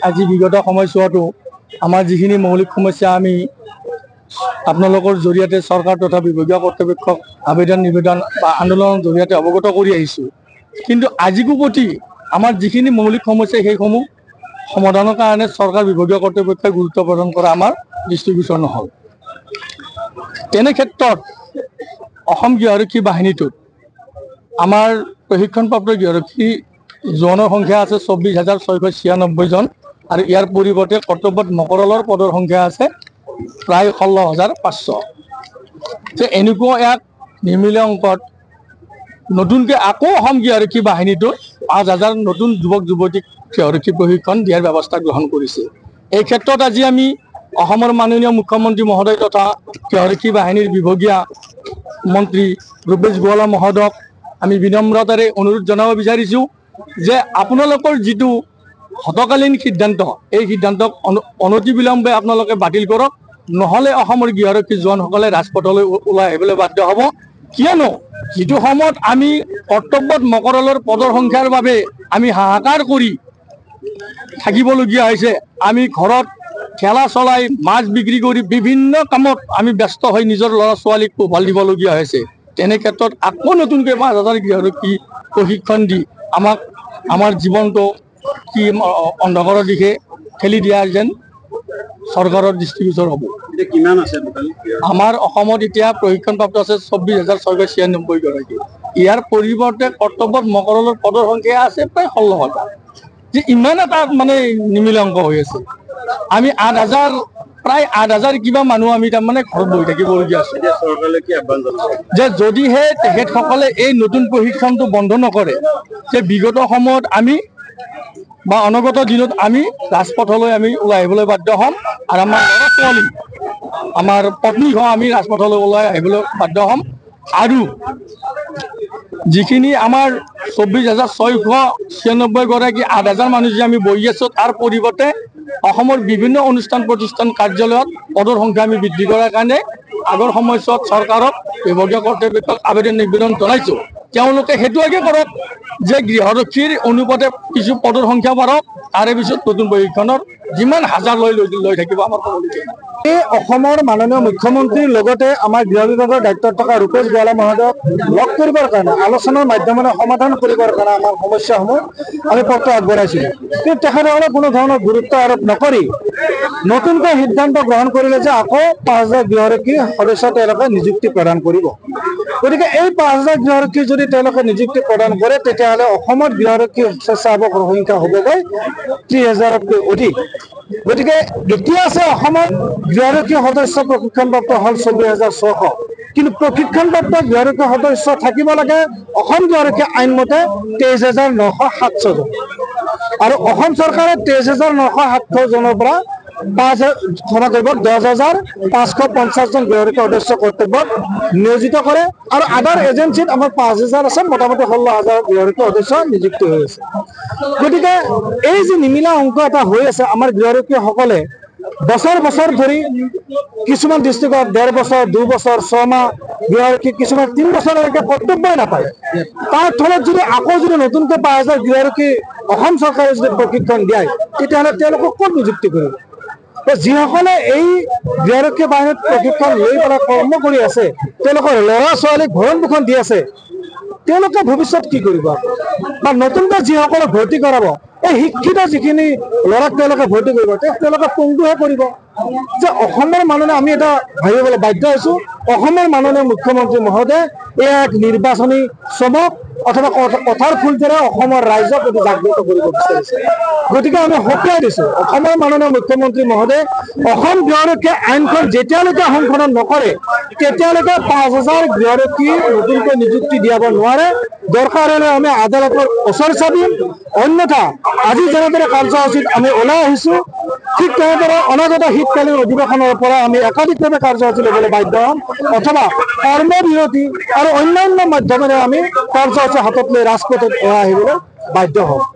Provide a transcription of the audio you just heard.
আজি বিগত সময়ছোৱাটো আমাৰ যিখিনি মৌলিক সমস্যা আমি আপোনালোকৰ জৰিয়তে চৰকাৰ তথা বিভাগীয় কৰ্তৃপক্ষক আবেদন নিবেদন বা আন্দোলনৰ জৰিয়তে অৱগত কৰি আহিছোঁ, কিন্তু আজিকো প্ৰতি আমাৰ যিখিনি মৌলিক সমস্যা সেইসমূহ সমাধানৰ কাৰণে চৰকাৰ বিভাগীয় কৰ্তৃপক্ষই গুৰুত্ব প্ৰদান কৰা আমাৰ দৃষ্টিগোচৰ নহ'ল। তেনে ক্ষেত্ৰত অসম গৃহৰক্ষী বাহিনীটোত আমাৰ প্ৰশিক্ষণপ্ৰাপ্ত গৃহৰক্ষী জোৱানৰ সংখ্যা আছে 24,696 জন আৰু ইয়াৰ পৰিৱৰ্তে কৰ্তব্যত মকৰলৰ পদৰ সংখ্যা আছে প্ৰায় 16,500। যে এনেকুৱা এক নিমিলে অংকত নতুনকৈ আকৌ অসম গৃহৰক্ষী বাহিনীটোত 5,000 নতুন যুৱক যুৱতীক গৃহৰক্ষী প্ৰশিক্ষণ দিয়াৰ ব্যৱস্থা গ্ৰহণ কৰিছে। এই ক্ষেত্ৰত আজি আমি অসমৰ মাননীয় মুখ্যমন্ত্ৰী মহোদয় তথা গৃহৰক্ষী বাহিনীৰ বিভাগীয় মন্ত্ৰী ভূপেশ গোৱালা মহোদয়ক আমি বিনম্ৰতাৰে অনুৰোধ জনাব বিচাৰিছোঁ যে আপোনালোকৰ যিটো হতকালীন সিদ্ধান্ত, এই সিদ্ধান্তক অনতিবিলম্বে আপোনালোকে বাতিল কৰক, নহ'লে অসমৰ গৃহৰক্ষী জোৱানসকলে ৰাজপথলৈ ওলাই আহিবলৈ বাধ্য হ'ব। কিয়নো যিটো সময়ত আমি কৰ্তব্যত মকৰলৰ পদৰ সংখ্যাৰ বাবে আমি হাহাকাৰ কৰি থাকিবলগীয়া হৈছে, আমি ঘৰত ঠেলা চলাই মাছ বিক্ৰী কৰি বিভিন্ন কামত আমি ব্যস্ত হৈ নিজৰ ল'ৰা ছোৱালীক পোহপাল দিবলগীয়া হৈছে। তেনে ক্ষেত্ৰত আকৌ নতুনকৈ 5,000 গৃহৰক্ষী প্ৰশিক্ষণ দি আমাক আমাৰ জীৱনটো কি অন্ধকাৰৰ দিশে ঠেলি দিয়া যেন চৰকাৰৰ দৃষ্টিগোচৰ হ'ব। আমাৰ অসমত এতিয়া প্ৰশিক্ষণপ্ৰাপ্ত আছে 24,696 গৰাকী। ইয়াৰ পৰিৱৰ্তে কৰ্তব্যত মকৰলৰ পদৰ সংখ্যা আছে প্ৰায় 16,000। যে ইমান এটা মানে নিমিলে অংক হৈ আছে। আমি 8,000 প্ৰায় 8,000 কিবা মানুহ আমি তাৰমানে ঘৰত বহি থাকিবলগীয়া আছে। যে যদিহে তেখেতসকলে এই নতুন প্ৰশিক্ষণটো বন্ধ নকৰে, যে বিগত সময়ত আমি বা অনাগত দিনত আমি ৰাজপথলৈ আমি ওলাই আহিবলৈ বাধ্য হ'ম আৰু আমাৰ ল'ৰা ছোৱালী আমাৰ পত্নীসহ আমি ৰাজপথলৈ ওলাই আহিবলৈ বাধ্য হ'ম। আৰু যিখিনি আমাৰ 24,696 গৰাকী 8,000 মানুহ যে আমি বহি আছোঁ, তাৰ পৰিৱৰ্তে অসমৰ বিভিন্ন অনুষ্ঠান প্ৰতিষ্ঠান কাৰ্যালয়ত পদৰ সংখ্যা আমি বৃদ্ধি কৰাৰ কাৰণে আগৰ সময়ছোৱাত চৰকাৰক বিভাগীয় কৰ্তৃপক্ষক আবেদন নিবেদন জনাইছোঁ। তেওঁলোকে সেইটোকে কৰক যে গৃহৰক্ষীৰ অনুপাতে কিছু পদৰ সংখ্যা বাঢ়ক, তাৰে পিছত নতুন প্ৰশিক্ষণৰ যিমান হাজাৰ লৈ থাকিব আমাৰ ক'বলগীয়া। এই অসমৰ মাননীয় মুখ্যমন্ত্ৰীৰ লগতে আমাৰ গৃহ বিভাগৰ দায়িত্বত থকা ভূপেশ গোৱালা মহোদয়ক লগ কৰিবৰ কাৰণে আলোচনাৰ মাধ্যমেৰে সমাধান কৰিবৰ কাৰণে আমাৰ সমস্যাসমূহ আমি পত্ৰ আগবঢ়াইছিলোঁ। কিন্তু তেখেতসকলে কোনো ধৰণৰ গুৰুত্ব আৰোপ নকৰি নতুনকৈ সিদ্ধান্ত গ্ৰহণ কৰিলে যে আকৌ 5,000 গৃহৰক্ষী সদস্য তেওঁলোকে নিযুক্তি প্ৰদান কৰিব। গতিকে এই 5,000 গৃহৰক্ষী যদি তেওঁলোকে নিযুক্তি প্ৰদান কৰে, তেতিয়াহ'লে অসমত গৃহৰক্ষী স্বেচ্ছাসেৱকৰ সংখ্যা হ'বগৈ 30,000তকৈ অধিক। গতিকে এতিয়া আছে অসমত গৃহৰক্ষী সদস্য প্ৰশিক্ষণপ্ৰাপ্ত হ'ল 24,600, কিন্তু প্ৰশিক্ষণপ্ৰাপ্ত গৃহৰক্ষী সদস্য থাকিব লাগে অসম গৃহৰক্ষী আইনমতে 23,907 জন। আৰু অসম চৰকাৰে 23,907 জনৰ পৰা 10,550 জন গৃহৰক্ষী সদস্য কৰ্তব্যত নিয়োজিত কৰে আৰু আদাৰ এজেঞ্চিত আমাৰ 5,000 আছে, মোটামুটি 16,000 গৃহৰক্ষী সদস্য নিযুক্ত হৈ আছে। গতিকে এই যে নিমিলা অংক এটা হৈ আছে, আমাৰ গৃহৰক্ষীসকলে বছৰ বছৰ ধৰি কিছুমান ডিষ্ট্ৰিক্টত 1.5 বছৰ 2 বছৰ 6 মাহ গৃহৰক্ষী, কিছুমান 3 বছৰলৈকে কৰ্তব্যই নাপায়। তাৰ ফলত যদি আকৌ যদি নতুনকৈ 5,000 গৃহৰক্ষী অসম চৰকাৰে যদি প্ৰশিক্ষণ দিয়ায়, তেতিয়াহ'লে তেওঁলোকক ক'ত নিযুক্তি কৰিব? যিসকলে এই গৃহৰক্ষী বাহিনীত প্ৰশিক্ষণ লৈ পেলাই কৰ্ম কৰি আছে, তেওঁলোকৰ ল'ৰা ছোৱালীক ভৰণ পোষণ দি আছে, তেওঁলোকে ভৱিষ্যত কি কৰিব? বা নতুনকৈ যিসকলক ভৰ্তি কৰাব, এই শিক্ষিত যিখিনি ল'ৰাক তেওঁলোকে ভৰ্তি কৰিব, তেওঁলোকে পংগুহে কৰিব। যে অসমৰ মাননীয় আমি এটা ভাবিবলৈ বাধ্য হৈছোঁ, অসমৰ মাননীয় মুখ্যমন্ত্ৰী মহোদয় এই এক নিৰ্বাচনী চমক অথবা কথাৰ ফুলতেৰে অসমৰ ৰাইজক এটি জাগ্ৰত কৰিব বিচাৰিছে। গতিকে আমি সকীয়াই দিছো অসমৰ মাননীয় মুখ্যমন্ত্ৰী মহোদয় অসম গৃহৰক্ষী আইনখন যেতিয়ালৈকে সংশোধন নকৰে তেতিয়ালৈকে 5,000 গৃহৰক্ষী নতুনকৈ নিযুক্তি দিয়াব নোৱাৰে। দৰকাৰ হলে আমি আদালতৰ ওচৰ চাপিম, অন্যথা আজি যেনেদৰে কাৰ্যসূচীত আমি ওলাই আহিছো ঠিক তেনেদৰে অনাগত শীতকালীন অধিৱেশনৰ পৰা আমি একাধিকভাৱে কাৰ্যসূচী ল'বলৈ বাধ্য হ'ম, অথবা কৰ্মবিৰতি আৰু অন্যান্য মাধ্যমেৰে আমি কাৰ্যসূচী হাতত লৈ ৰাজপথত ওলাই আহিবলৈ বাধ্য হ'ম।